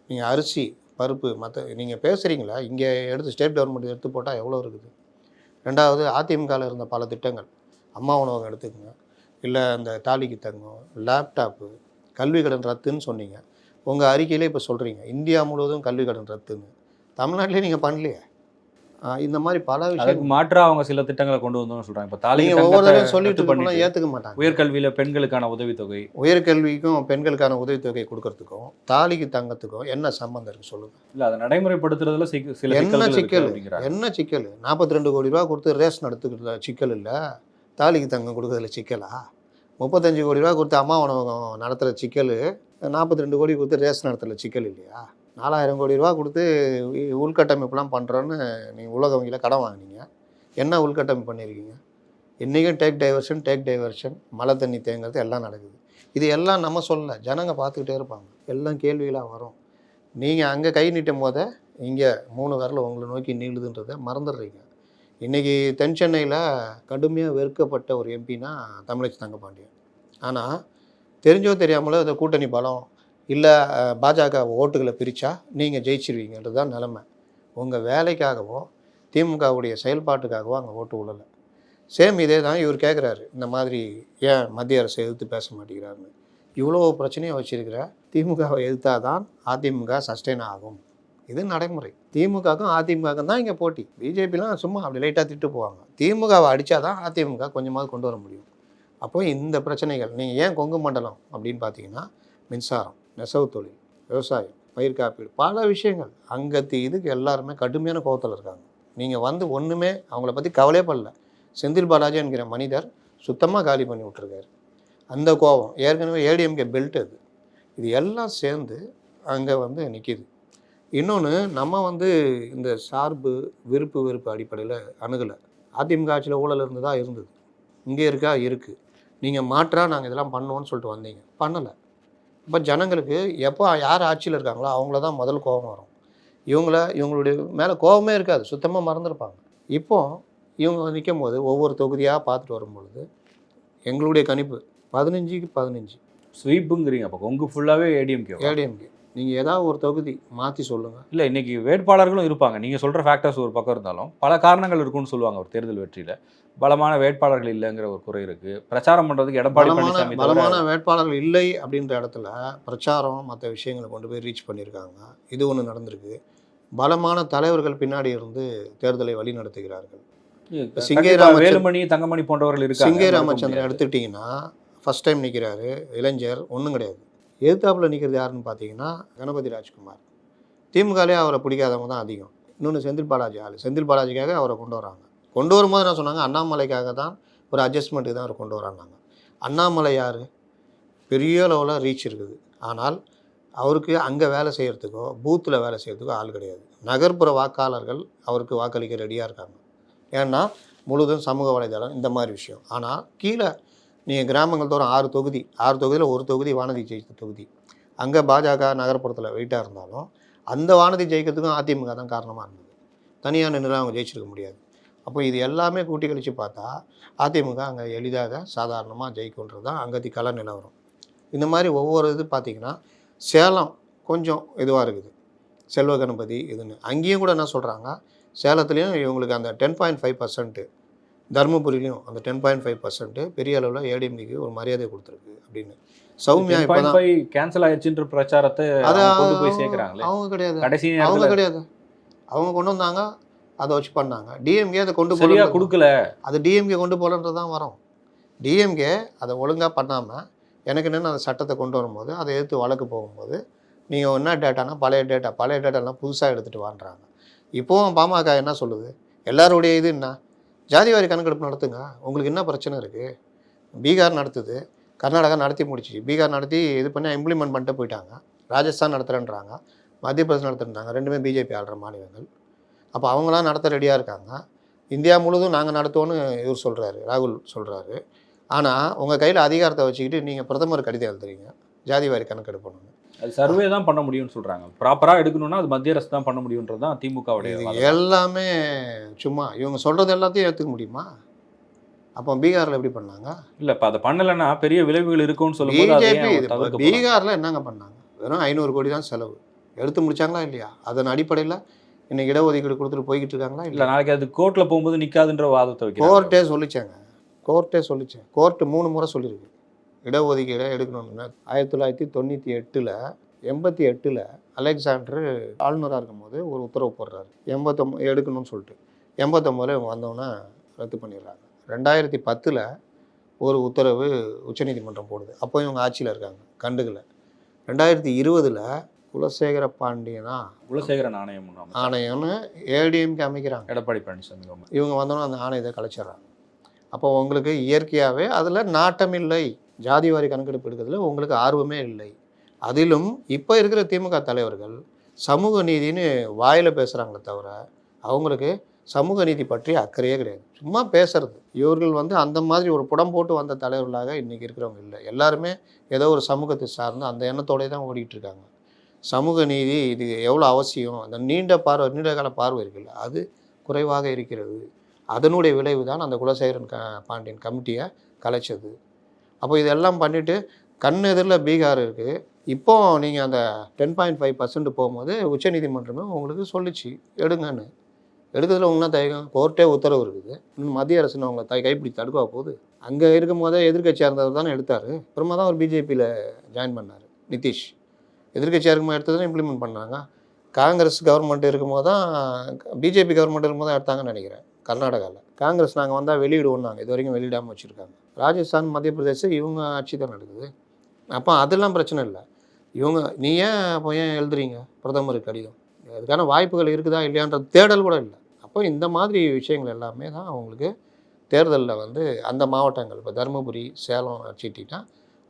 நீங்கள் அரிசி, பருப்பு, மற்ற நீங்கள் பேசுகிறீங்களா, இங்கே எடுத்து ஸ்டேட் கவர்மெண்ட் எடுத்து போட்டால் எவ்வளோ இருக்குது. 2வது அதிமுகவில் இருந்த பல திட்டங்கள், அம்மா உணவகம் எடுத்துக்கோங்க, இல்லை இந்த தாலிக்கு தங்கம், லேப்டாப்பு, கல்வி கடன் ரத்துன்னு சொன்னீங்க. உங்கள் அறிக்கையிலே இப்போ சொல்கிறீங்க இந்தியா முழுவதும் கல்வி கடன் ரத்துன்னு. தமிழ்நாட்டிலே நீங்கள் பண்ணலையே. இந்த மாதிரி பல விஷயம் மாற்றாக அவங்க சில திட்டங்களை கொண்டு வந்தோம்னு சொல்கிறாங்க. இப்போ தாலிக்கு ஒவ்வொரு தடவை சொல்லிட்டு பண்ணலாம், ஏற்றுக்க மாட்டாங்க. உயர்கல்வியில் பெண்களுக்கான உதவித்தொகை, உயர்கல்விக்கும் பெண்களுக்கான உதவித்தொகை கொடுக்கறதுக்கும் தாலிக்கு தங்கத்துக்கும் என்ன சம்பந்தம் இருக்குது சொல்லுங்கள். இல்லை, அதை நடைமுறைப்படுத்துறதுல சில என்ன சிக்கல், என்ன சிக்கல்? 42 கோடி ரூபா கொடுத்து ரேஷன் எடுத்துக்கிறதுல சிக்கல் இல்லை, தாலிக்கு தங்கம் கொடுக்குறதுல சிக்கலா? 35 கோடி ரூபா கொடுத்து அம்மா உணவகம் நடத்துகிற சிக்கல், 42 கோடி கொடுத்து ரேஷன் நடத்துகிற சிக்கல் இல்லையா? 4000 கோடி ரூபா கொடுத்து உள்கட்டமைப்புலாம் பண்ணுறோன்னு நீங்கள் உலக வங்கியில் கடன் வாங்கினீங்க. என்ன உள்கட்டமைப்பு பண்ணியிருக்கீங்க? இன்றைக்கும் டேக் டைவர்ஷன் மழை தண்ணி தேங்கிறது எல்லாம் நடக்குது. இது எல்லாம் நம்ம சொல்லலை, ஜனங்க பார்த்துக்கிட்டே இருப்பாங்க, எல்லாம் கேள்விகளாக வரும். நீங்கள் அங்கே கை நீட்டும் போதே இங்கே 3 விரல் உங்களை நோக்கி நீளுதுன்றதை மறந்துடுறீங்க. இன்றைக்கி தென் சென்னையில் கடுமையாக வெறுக்கப்பட்ட ஒரு எம்பினா தமிழச்சி தங்கப்பாண்டியன். ஆனால் தெரிஞ்சோ தெரியாமலோ இந்த கூட்டணி பலம் இல்லை பாஜக ஓட்டுகளை பிரித்தா நீங்கள் ஜெயிச்சிருவீங்கன்றது தான் நிலமை. உங்கள் வேலைக்காகவோ திமுகவுடைய செயல்பாட்டுக்காகவோ அங்கே ஓட்டு விழலை. சேம் இதே தான் இவர் கேட்குறாரு, இந்த மாதிரி ஏன் மத்திய அரசை எதிர்த்து பேச மாட்டேங்கிறாருன்னு. இவ்வளோ பிரச்சனையை வச்சுருக்கிற திமுகவை எதிர்த்தா தான் அதிமுக சஸ்டெயின் ஆகும். இது நடைமுறை. திமுகவுக்கும் அதிமுகவுக்கும் தான் இங்கே போட்டி. பிஜேபிலாம் சும்மா அப்படி லைட்டாக திட்டு போவாங்க. திமுகவை அடித்தா தான் அதிமுக கொஞ்சமாவது கொண்டு வர முடியும். அப்போ இந்த பிரச்சனைகள் நீங்கள் ஏன் கொங்கு மண்டலம் அப்படின்னு பார்த்தீங்கன்னா மின்சாரம், நெசவு தொழில், விவசாயம், பயிர் காப்பீடு, பல விஷயங்கள் அங்கத்து இதுக்கு எல்லாருமே கடுமையான கோபத்தில் இருக்காங்க. நீங்கள் வந்து ஒன்றுமே அவங்கள பற்றி கவலையே படல. செந்தில் பாலாஜி என்கிற மனிதர் சுத்தமாக காலி பண்ணி விட்டுருக்காரு. அந்த கோபம் ஏற்கனவே ஏடிஎம்கே பெல்ட் அது. இது எல்லாம் சேர்ந்து அங்கே வந்து நிற்கிது. இன்னொன்று, நம்ம வந்து இந்த சார்பு விருப்பு வெறுப்பு அடிப்படையில் அணுகலை. அதிமுக ஆட்சியில் ஊழல் இருந்ததா இருந்தது, இங்கே இருக்கா இருக்குது. நீங்கள் மாற்றா நாங்கள் இதெல்லாம் பண்ணோன்னு சொல்லிட்டு வந்தீங்க, பண்ணலை. இப்போ ஜனங்களுக்கு எப்போ யார் ஆட்சியில் இருக்காங்களோ அவங்கள தான் முதல் கோபம் வரும். இவங்களுடைய மேலே கோபமே இருக்காது, சுத்தமாக மறந்துருப்பாங்க. இப்போது இவங்க நிற்கும் போது ஒவ்வொரு தொகுதியாக பார்த்துட்டு வரும்பொழுது எங்களுடைய கணிப்பு 15க்கு 15 ஸ்வீப்புங்கிறீங்க. அப்போ கொங்கு ஃபுல்லாகவே ஏடிஎம்கே. நீங்கள் ஏதாவது ஒரு தொகுதி மாற்றி சொல்லுங்கள். இல்லை, இன்றைக்கி வேட்பாளர்களும் இருப்பாங்க. நீங்கள் சொல்கிற ஃபேக்டர்ஸ் ஒரு பக்கம் இருந்தாலும் பல காரணங்கள் இருக்குன்னு சொல்லுவாங்க. ஒரு தேர்தல் வெற்றியில் பலமான வேட்பாளர்கள் இல்லைங்கிற ஒரு குறை இருக்குது. பிரச்சாரம் பண்ணுறதுக்கு எடப்பாடி பழனிசாமி பலமான வேட்பாளர்கள் இல்லை அப்படின்ற இடத்துல பிரச்சாரம் மற்ற விஷயங்களை கொண்டு போய் ரீச் பண்ணியிருக்காங்க. இது ஒன்று நடந்திருக்கு. பலமான தலைவர்கள் பின்னாடி இருந்து தேர்தலை வழி நடத்துகிறார்கள். வேலுமணி, தங்கமணி போன்றவர்கள் இருக்காங்க. சிங்கை ராமச்சந்திரன் எடுத்துக்கிட்டிங்கன்னா ஃபஸ்ட் டைம் நிற்கிறாரு, இளைஞர், ஒன்றும் கிடையாது. எதிர்த்தாப்பில் நிற்கிறது யாருன்னு பார்த்தீங்கன்னா கணபதி ராஜ்குமார். திமுகலே அவரை பிடிக்காதவங்க தான் அதிகம். இன்னொன்று செந்தில் பாலாஜி ஆள். செந்தில் பாலாஜிக்காக அவரை கொண்டு வராங்க. கொண்டு வரும்போது என்ன சொன்னாங்க, அண்ணாமலைக்காக தான் ஒரு அட்ஜஸ்ட்மெண்ட்டுக்கு தான் அவரை கொண்டு வராங்க. அண்ணாமலை யார், பெரிய லெவலில் ரீச் இருக்குது. ஆனால் அவருக்கு அங்கே வேலை செய்கிறதுக்கோ பூத்தில் வேலை செய்கிறதுக்கோ ஆள் கிடையாது. நகர்ப்புற வாக்காளர்கள் அவருக்கு வாக்களிக்க ரெடியாக இருக்காங்க. ஏன்னா முழுதும் சமூக வலைதளம் இந்த மாதிரி விஷயம். ஆனால் கீழே நீங்கள் கிராமங்கள் தோறும் 6 தொகுதியில் ஒரு தொகுதி வானதி ஜெயித்த தொகுதி. அங்கே பாஜக நகர்ப்புறத்தில் வெயிட்டாக இருந்தாலும் அந்த வானதி ஜெயிக்கிறதுக்கும் அதிமுக தான் காரணமாக இருந்தது. தனியாக நின்று அவங்க ஜெயிச்சிருக்க முடியாது. அப்போ இது எல்லாமே கூட்டி கழித்து பார்த்தா அதிமுக அங்கே எளிதாக சாதாரணமாக ஜெயிக்குன்றது தான் அங்கத்தி கள நிலவரம். இந்த மாதிரி ஒவ்வொரு இது பார்த்திங்கன்னா சேலம் கொஞ்சம் இதுவாக இருக்குது, செல்வ கணபதி இதுன்னு. அங்கேயும் கூட என்ன சொல்கிறாங்க, சேலத்துலேயும் இவங்களுக்கு அந்த 10.5%, தருமபுரியிலையும் அந்த 10.5% பெரிய அளவில் ஏடிஎம்கேக்கு ஒரு மரியாதை கொடுத்துருக்கு அப்படின்னு. சௌமியா இப்போ தான் கேன்சல் ஆயிடுச்சுன்ற பிரச்சாரத்தை கொண்டு போய் சேர்க்குறாங்களே. அவங்க கிடையாது, அவங்க கொண்டு வந்தாங்க, அதை வச்சு பண்ணாங்க. டிஎம்கே அதை கொண்டு சரியாக கொடுக்கல. அது டிஎம்கே கொண்டு போகலன்றது தான் வரும். டிஎம்கே அதை ஒழுங்காக பண்ணாமல் எனக்கு என்னென்னு அந்த சட்டத்தை கொண்டு வரும்போது அதை எதிர்த்து வழக்கு போகும்போது நீங்கள் என்ன டேட்டானா பழைய டேட்டாலாம் புதுசாக எடுத்துகிட்டு வாங்குறாங்க. இப்போவும் பாமக என்ன சொல்லுது, எல்லாருடைய இது என்ன, ஜாதிவாரி கணக்கெடுப்பு நடத்துங்க, உங்களுக்கு என்ன பிரச்சனை இருக்குது. பீகார் நடத்துது, கர்நாடகா நடத்தி முடிச்சு, பீகார் நடத்தி இது பண்ணி இம்ப்ளிமெண்ட் பண்ணிட்டு போயிட்டாங்க. ராஜஸ்தான் நடத்துகிறேன்றாங்க, மத்திய பிரதேசம் நடத்துகிறாங்க. ரெண்டுமே பிஜேபி ஆளுற மாநிலங்கள். அப்போ அவங்களாம் நடத்த ரெடியாக இருக்காங்க. இந்தியா முழுதும் நாங்கள் நடத்துவோன்னு இவர் சொல்கிறாரு, ராகுல் சொல்கிறாரு. ஆனால் உங்கள் கையில் அதிகாரத்தை வச்சுக்கிட்டு நீங்கள் பிரதமர் கடிதம் எழுதுறீங்க ஜாதிவாரி கணக்கெடுப்பணும்னு. அது சர்வே தான் பண்ண முடியும்னு சொல்கிறாங்க. ப்ராப்பராக எடுக்கணும்னா அது மத்திய அரசு தான் பண்ண முடியுன்றது தான் திமுகவுடைய. எல்லாமே சும்மா இவங்க சொல்கிறது எல்லாத்தையும் ஏற்றுக்க முடியுமா? அப்போ பீகாரில் எப்படி பண்ணாங்க? இல்லை, இப்போ அதை பண்ணலைன்னா பெரிய விளைவுகள் இருக்கும்னு சொல்லும்போது பிஜேபி பீகாரில் என்னங்க பண்ணாங்க? வெறும் 500 கோடி தான் செலவு. எடுத்து முடிச்சாங்களா இல்லையா? அதன் அடிப்படையில் இன்னைக்கு இடஒதுக்கீடு கொடுத்துட்டு போய்கிட்டு இருக்காங்களா இல்லை? நாளைக்கு அது கோர்ட்டில் போகும்போது நிற்காதுன்ற வாதத்தை வைக்க கோர்ட்டே சொல்லிச்சேன். கோர்ட்டு 3 முறை சொல்லியிருக்கு இடஒதுக்கீடை எடுக்கணும்னு. 1998 88 அலெக்சாண்டர் ஆளுநராக இருக்கும்போது ஒரு உத்தரவு போடுறாரு, 89 எடுக்கணும்னு சொல்லிட்டு. 89 இவங்க வந்தோன்னே ரத்து பண்ணிடுறாங்க. 2010 ஒரு உத்தரவு உச்சநீதிமன்றம் போடுது. அப்போ இவங்க ஆட்சியில் இருக்காங்க, கண்டுக்கல. 2020 குலசேகர பாண்டியனா குலசேகரன் ஆணையம்னு ஏடிஎம்கே அமைக்கிறாங்க, எடப்பாடி பழனிசாமி. இவங்க வந்தோன்னா அந்த ஆணையத்தை கலைச்சிட்றாங்க. அப்போ உங்களுக்கு இயற்கையாகவே அதில் நாட்டம் இல்லை, ஜாதிவாரி கணக்கெடுப்பு எடுக்கிறதுல உங்களுக்கு ஆர்வமே இல்லை. அதிலும் இப்போ இருக்கிற திமுக தலைவர்கள் சமூக நீதினு வாயில் பேசுகிறாங்களே தவிர அவங்களுக்கு சமூக நீதி பற்றி அக்கறையே கிடையாது. சும்மா பேசுறது. இவர்கள் வந்து அந்த மாதிரி ஒரு புடம் போட்டு வந்த தலைவர்களாக இன்றைக்கி இருக்கிறவங்க இல்லை. எல்லாருமே ஏதோ ஒரு சமூகத்தை சார்ந்து அந்த எண்ணத்தோடய தான் ஓடிட்டு இருக்காங்க. சமூக நீதி இது எவ்வளோ அவசியம், அந்த நீண்ட கால பார்வை இருக்குல்ல, அது குறைவாக இருக்கிறது. அதனுடைய விளைவு தான் அந்த குலசேகரன் பாண்டியன் கமிட்டியை கலைச்சது. அப்போ இதெல்லாம் பண்ணிவிட்டு கண் எதிரில் பீகார் இருக்குது. இப்போ நீங்கள் அந்த 10.5% போகும்போது உச்சநீதிமன்றமே உங்களுக்கு சொல்லிச்சு எடுங்கன்னு. எடுக்கிறதுல உங்கன்னா தயக்கம், கோர்ட்டே உத்தரவு இருக்குது. இன்னும் மத்திய அரசு அவங்களை கைப்பிடி தடுக்கா போகுது. அங்கே இருக்கும் போதே எதிர்கட்சியாக இருந்தவர் தானே எடுத்தார். அப்புறமா தான் அவர் பிஜேபியில் ஜாயின் பண்ணார் நிதிஷ். எதிர்கட்சியாக இருக்கும்போது எடுத்தது தான் இம்ப்ளிமெண்ட் பண்ணாங்க. காங்கிரஸ் கவர்மெண்ட் இருக்கும்போது தான், பிஜேபி கவர்மெண்ட் இருக்கும்போது தான் எடுத்தாங்கன்னு நினைக்கிறேன். கர்நாடகாவில் காங்கிரஸ் நாங்கள் வந்தால் வெளியிடுவோம்னாங்க. இது வரைக்கும் வெளியிடாமல் வச்சுருக்காங்க. ராஜஸ்தான், மத்திய பிரதேசம் இவங்க ஆட்சி தான் நடக்குது. அப்போ அதெல்லாம் பிரச்சனை இல்லை. இவங்க நீ ஏன் அப்போ ஏன் எழுதுறீங்க பிரதமருக்கு கடிதம்? அதுக்கான வாய்ப்புகள் இருக்குதா இல்லையான்ற தேடல் கூட இல்லை. அப்போ இந்த மாதிரி விஷயங்கள் எல்லாமே தான் அவங்களுக்கு தேர்தலில் வந்து அந்த மாவட்டங்கள், இப்போ தருமபுரி, சேலம் வச்சுட்டிங்கன்னா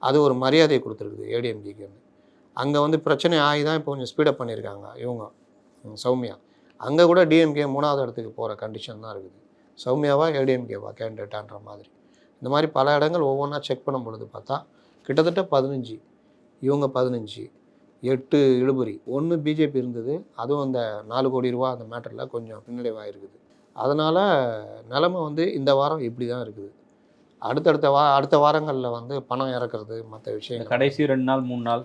அது ஒரு மரியாதையை கொடுத்துருக்குது ஏடிஎம்கேக்கு. அங்கே வந்து பிரச்சனை ஆகி தான் இப்போ கொஞ்சம் ஸ்பீடப் பண்ணியிருக்காங்க இவங்க சௌமியா. அங்கே கூட டிஎம்கே 3வது இடத்துக்கு போகிற கண்டிஷன் தான் இருக்குது. சௌமியாவா ஏடிஎம்கேவா கேண்டிடேட்டான்ற மாதிரி. இந்த மாதிரி பல இடங்கள் ஒவ்வொன்றா செக் பண்ணும் பொழுது பார்த்தா கிட்டத்தட்ட 15, இவங்க 15, 8 இழுபறி, 1 பிஜேபி இருந்தது. அதுவும் அந்த 4 கோடி ரூபா அந்த மேட்டரில் கொஞ்சம் பின்னடைவாக இருக்குது. அதனால் நிலைமை வந்து இந்த வாரம் இப்படி தான் இருக்குது. அடுத்த வாரங்களில் வந்து பணம் இறக்குறது மற்ற விஷயங்கள் கடைசி 2 நாள் 3 நாள்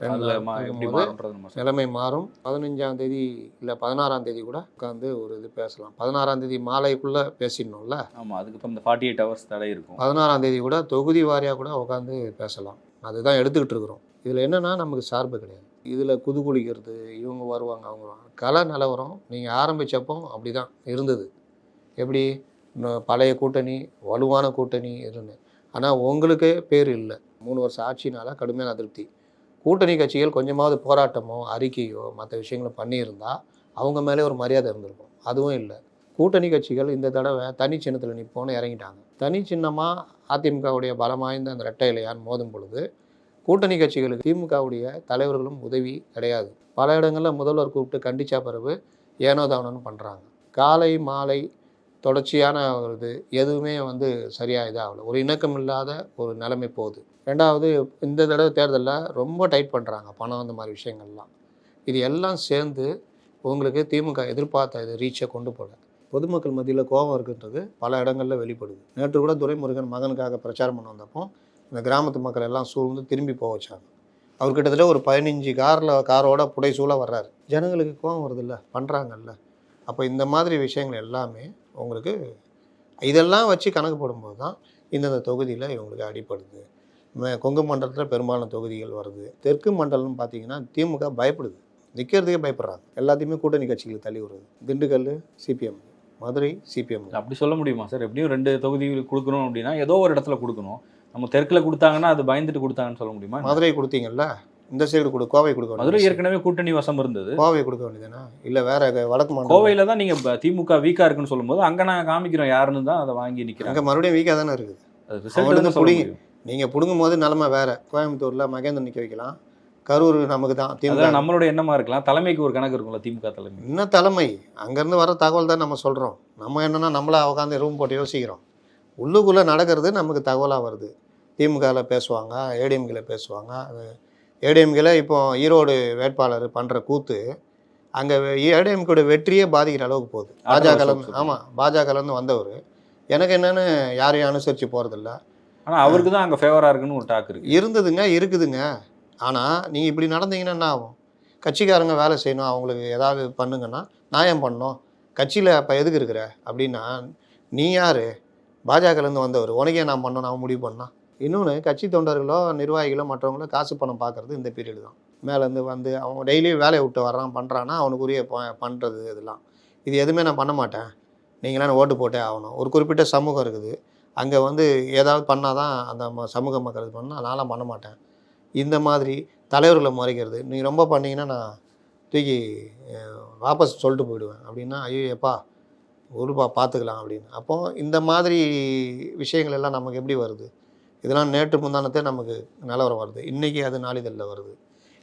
நிலைமை மாறும். 15ஆம் தேதி இல்லை 16ஆம் தேதி கூட உட்காந்து ஒரு இது பேசலாம். 16ஆம் தேதி மாலைக்குள்ளே பேசிடணும்ல. ஆமாம், அதுக்கு இந்த 48 hours தடை இருக்கும். 16ஆம் தேதி கூட தொகுதி வாரியாக கூட உட்காந்து பேசலாம். அதுதான் எடுத்துக்கிட்டு இருக்கிறோம். இதில் என்னென்னா நமக்கு சார்பு கிடையாது. இதில் குளிக்கிறது, இவங்க வருவாங்க அவங்க வருவாங்க. கலை நிலவரம் நீங்கள் ஆரம்பித்தப்போ அப்படி தான் இருந்தது. எப்படி பழைய கூட்டணி, வலுவான கூட்டணி இருந்து. ஆனால் உங்களுக்கு பேர் இல்லை. 3 வருஷம் ஆட்சினால் கடுமையான அதிருப்தி. கூட்டணி கட்சிகள் கொஞ்சமாவது போராட்டமோ அறிக்கையோ மற்ற விஷயங்களோ பண்ணியிருந்தால் அவங்க மேலே ஒரு மரியாதை இருந்திருக்கும். அதுவும் இல்லை. கூட்டணி கட்சிகள் இந்த தடவை தனி சின்னத்தில் நிற்போன்னு இறங்கிட்டாங்க. தனி சின்னமாக அதிமுகவுடைய பலம் வாய்ந்த அந்த இரட்டை இலையான் மோதும் பொழுது கூட்டணி கட்சிகளுக்கு திமுகவுடைய தலைவர்களும் உதவி கிடையாது. பல இடங்களில் முதல்வர் கூப்பிட்டு கண்டிச்சா பிறகு ஏனோ தானோன்னு பண்ணுறாங்க. காலை மாலை தொடர்ச்சியான ஒரு இது எதுவுமே வந்து சரியாக இதாகல. ஒரு இணக்கம் இல்லாத ஒரு நிலைமை போகுது. 2வது இந்த தடவை தேர்தலில் ரொம்ப டைட் பண்ணுறாங்க பணம், அந்த மாதிரி விஷயங்கள்லாம். இது எல்லாம் சேர்ந்து உங்களுக்கு திமுக எதிர்பார்த்த இது ரீச்சை கொண்டு போகல. பொதுமக்கள் மத்தியில் கோபம் இருக்குன்றது பல இடங்களில் வெளிப்படுது. நேற்று கூட துரைமுருகன் மகனுக்காக பிரச்சாரம் பண்ண வந்தப்போ இந்த கிராமத்து மக்கள் எல்லாம் சூழ்ந்து திரும்பி போக வச்சாங்க. அவர் கிட்டத்தட்ட ஒரு 15 காரோட புடைசூழ வர்றாரு. ஜனங்களுக்கு கோபம் வருதில்ல, பண்ணுறாங்கல்ல. அப்போ இந்த மாதிரி விஷயங்கள் எல்லாமே உங்களுக்கு இதெல்லாம் வச்சு கணக்கு போடும்போது தான் இந்தந்த தொகுதியில் இவங்களுக்கு அடிப்படுது. கொங்கு மண்டலத்தில் பெரும்பாலான தொகுதிகள் வருது. தெற்கு மண்டலம்னு பார்த்தீங்கன்னா திமுக பயப்படுது, நிற்கிறதுக்கே பயப்படுறாங்க. எல்லாத்தையுமே கூட்டணி கட்சிகளுக்கு தள்ளி விடுறது. Dindigul CPM, Madurai CPM. அப்படி சொல்ல முடியுமா சார்? எப்படியும் 2 தொகுதிகள் கொடுக்கணும் அப்படின்னா ஏதோ ஒரு இடத்துல கொடுக்கணும். நம்ம தெற்கில் கொடுத்தாங்கன்னா அது பயந்துட்டு கொடுத்தாங்கன்னு சொல்ல முடியுமா? மதுரை கொடுத்தீங்கல்ல, இந்த சைடு கோவை கொடுக்க வேண்டியது. மதுரை ஏற்கனவே கூட்டணி வசம் இருந்தது, கோவை கொடுக்க வேண்டியதுனா இல்லை வேற வடக்கு மாநிலம். கோவையில் தான் நீங்கள் திமுக வீக்காக இருக்குன்னு சொல்லும்போது அங்கே நாங்கள் காமிக்கிறோம் யாருன்னு தான் அதை வாங்கி நிற்கிறாங்க. அங்கே மறுபடியும் வீக்காக தானே இருக்குது. அது ரிசல்ட் பிடிங்க. நீங்கள் பிடுங்கும் போது நிலமை வேறு. கோயம்புத்தூரில் மகேந்திரன் நிற்க வைக்கலாம், கரூர் நமக்கு தான். திமுக நம்மளோட எண்ணமாக இருக்கலாம். தலைமைக்கு ஒரு கணக்கு இருக்கும்ல, திமுக தலைமை. இன்னும் தலைமை அங்கேருந்து வர தகவல் தான் நம்ம சொல்கிறோம். நம்ம என்னென்னா நம்மளா உட்காந்து ரூம் போட்டு யோசிக்கிறோம். உள்ளுக்குள்ளே நடக்கிறது நமக்கு தகவலாக வருது. திமுகவில் பேசுவாங்க, ஏடிஎம்கேல பேசுவாங்க. அது ஏடிஎம்கேல இப்போ ஈரோடு வேட்பாளர் பண்ணுற கூத்து அங்கே ஏடிஎம்கேட வெற்றியே பாதிக்கிற அளவுக்கு போகுது. பாஜகலேருந்து வந்தவர் எனக்கு என்னென்னு யாரையும் அனுசரித்து போகிறதில்ல. ஆனால் அவருக்கு தான் அங்கே ஃபேவராக இருக்குன்னு ஒரு டாக் இருக்குதுங்க. ஆனால் நீங்கள் இப்படி நடந்தீங்கன்னா என்ன ஆகும்? கட்சிக்காரங்க வேலை செய்யணும், அவங்களுக்கு ஏதாவது பண்ணுங்கன்னா நான் ஏன் பண்ணணும்? கட்சியில் அப்போ எதுக்கு இருக்கிற அப்படின்னா நீ யார்? பாஜகலேருந்து வந்தவர், உனக்கே நான் பண்ணணும் அவன் முடிவு பண்ணான். இன்னொன்று, கட்சி தொண்டர்களோ நிர்வாகிகளோ மற்றவங்களோ காசு பணம் பார்க்குறது இந்த பீரியடு தான். மேலேருந்து வந்து அவன் டெய்லியும் வேலையை விட்டு வர்றான் பண்ணுறான்னா அவனுக்குரிய பண்ணுறது இதெல்லாம். இது எதுவுமே நான் பண்ண மாட்டேன், நீங்களாம் ஓட்டு போட்டே ஆகணும். ஒரு குறிப்பிட்ட சமூகம் இருக்குது, அங்கே வந்து ஏதாவது பண்ணால் தான் அந்த சமூக மக்கள் இது பண்ணால் நான்லாம் பண்ண மாட்டேன். இந்த மாதிரி தலைவர்களை முறைக்கிறது. நீங்கள் ரொம்ப பண்ணிங்கன்னா நான் தூக்கி வாபஸ் சொல்லிட்டு போயிடுவேன் அப்படின்னா, ஐயோ எப்பா ஒருபா பார்த்துக்கலாம் அப்படின்னு. அப்போது இந்த மாதிரி விஷயங்கள் எல்லாம் நமக்கு எப்படி வருது? இதெல்லாம் நேற்று முந்தானத்தே நமக்கு நிலவரம் வருது, இன்றைக்கி அது நாளிதழில் வருது.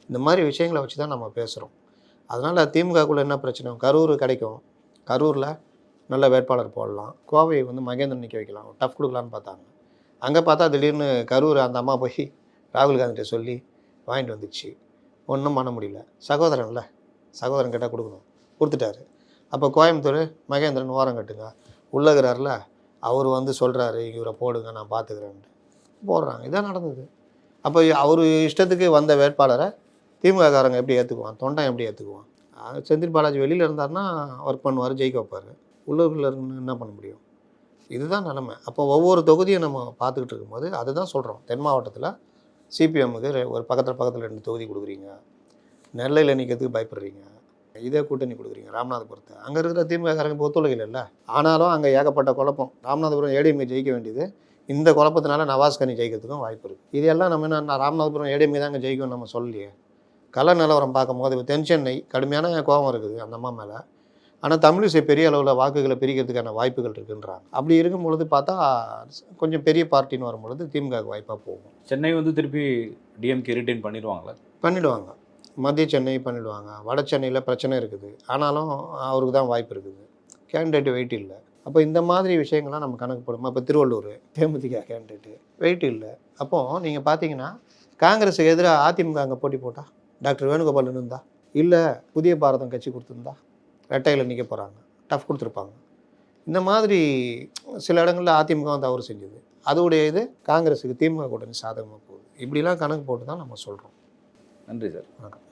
இந்த மாதிரி விஷயங்களை வச்சு தான் நம்ம பேசுகிறோம். அதனால் திமுகக்குள்ளே என்ன பிரச்சனை? கரூர் கிடைக்கும், கரூரில் நல்ல வேட்பாளர் போடலாம், கோவை வந்து மகேந்திரன் நிற்க வைக்கலாம், டஃப் கொடுக்கலான்னு பார்த்தாங்க. அங்கே பார்த்தா திடீர்னு கரூர் அந்த அம்மா போய் ராகுல் காந்திகிட்ட சொல்லி வாங்கிட்டு வந்துச்சு. ஒன்றும் பண்ண முடியல. சகோதரன்ல, சகோதரன் கேட்டால் கொடுக்கணும், கொடுத்துட்டாரு. அப்போ கோயம்புத்தூர் மகேந்திரன் ஓரம் கட்டுங்க, உள்ளகிறாரில் அவர் வந்து சொல்கிறாரு இவரை போடுங்க நான் பார்த்துக்கிறேன்ட்டு போடுறாங்க. இதான் நடந்தது. அப்போ அவர் இஷ்டத்துக்கு வந்த வேட்பாளரை திமுககாரங்க எப்படி ஏற்றுக்குவான், தொண்டன் எப்படி ஏற்றுக்குவான்? செந்தில் பாலாஜி வெளியில் இருந்தார்னா ஒர்க் பண்ணுவார், ஜெயிக்க வைப்பார். உள்ளூரில் இருந்து என்ன பண்ண முடியும்? இதுதான் நிலமை. அப்போ ஒவ்வொரு தொகுதியும் நம்ம பார்த்துக்கிட்டு இருக்கும்போது அதுதான் சொல்கிறோம். தென் மாவட்டத்தில் சிபிஎம்முக்கு ஒரு பக்கத்தில் 2 தொகுதி கொடுக்குறீங்க, நெல்லையில் நிற்கிறதுக்கு பயப்படுறீங்க, இதே கூட்டணி கொடுக்குறீங்க ராமநாதபுரத்தை. அங்கே இருக்கிற திமுககாரங்க இப்போ ஒத்துழைக்கல இல்லை. ஆனாலும் அங்கே ஏகப்பட்ட குழப்பம். ராமநாதபுரம் ஏடிஎம்கே ஜெயிக்க வேண்டியது, இந்த குழப்பத்தினால நவாஸ் கனி ஜெயிக்கிறதுக்கும் வாய்ப்பு இருக்குது. இதெல்லாம் நம்ம என்ன ராமநாதபுரம் ஏடிஎம்கே தாங்க ஜெயிக்கும்னு நம்ம சொல்லலையே. கள நிலவரம் பார்க்கும்போது இப்போ தென் சென்னை கடுமையான கோபம் இருக்குது அந்த அம்மா மேலே. ஆனால் தமிழிசை பெரிய அளவில் வாக்குகளை பிரிக்கிறதுக்கான வாய்ப்புகள் இருக்குன்றாங்க. அப்படி இருக்கும் பொழுது பார்த்தா கொஞ்சம் பெரிய பார்ட்டின்னு வரும்பொழுது திமுகவுக்கு வாய்ப்பாக போகும். சென்னை வந்து திருப்பி டிஎம்கே ரிட்டைன் பண்ணிடுவாங்களா? பண்ணிவிடுவாங்க. மத்திய சென்னை பண்ணிவிடுவாங்க. வட சென்னையில் பிரச்சனை இருக்குது, ஆனாலும் அவருக்கு தான் வாய்ப்பு இருக்குது. கேண்டிடேட்டு வெயிட் இல்லை. அப்போ இந்த மாதிரி விஷயங்கள்லாம் நம்ம கணக்கு போடுமா? இப்போ திருவள்ளூர் தேமுதிக கேண்டிடேட்டு வெயிட் இல்லை. அப்போது நீங்கள் பார்த்தீங்கன்னா காங்கிரஸுக்கு எதிராக அதிமுக அங்கே போட்டி போட்டால் டாக்டர் வேணுகோபால் இருந்தா, இல்லை புதிய பாரதம் கட்சி கொடுத்துருந்தா ரெட்டையில் நிற்க போகிறாங்க, டஃப் கொடுத்துருப்பாங்க. இந்த மாதிரி சில இடங்களில் அதிமுக தவறு செஞ்சது. அதோடைய இது காங்கிரஸுக்கு திமுக கூட்டணி சாதகமாக போகுது. இப்படிலாம் கணக்கு போட்டு தான் நம்ம சொல்கிறோம். நன்றி சார். வணக்கம்.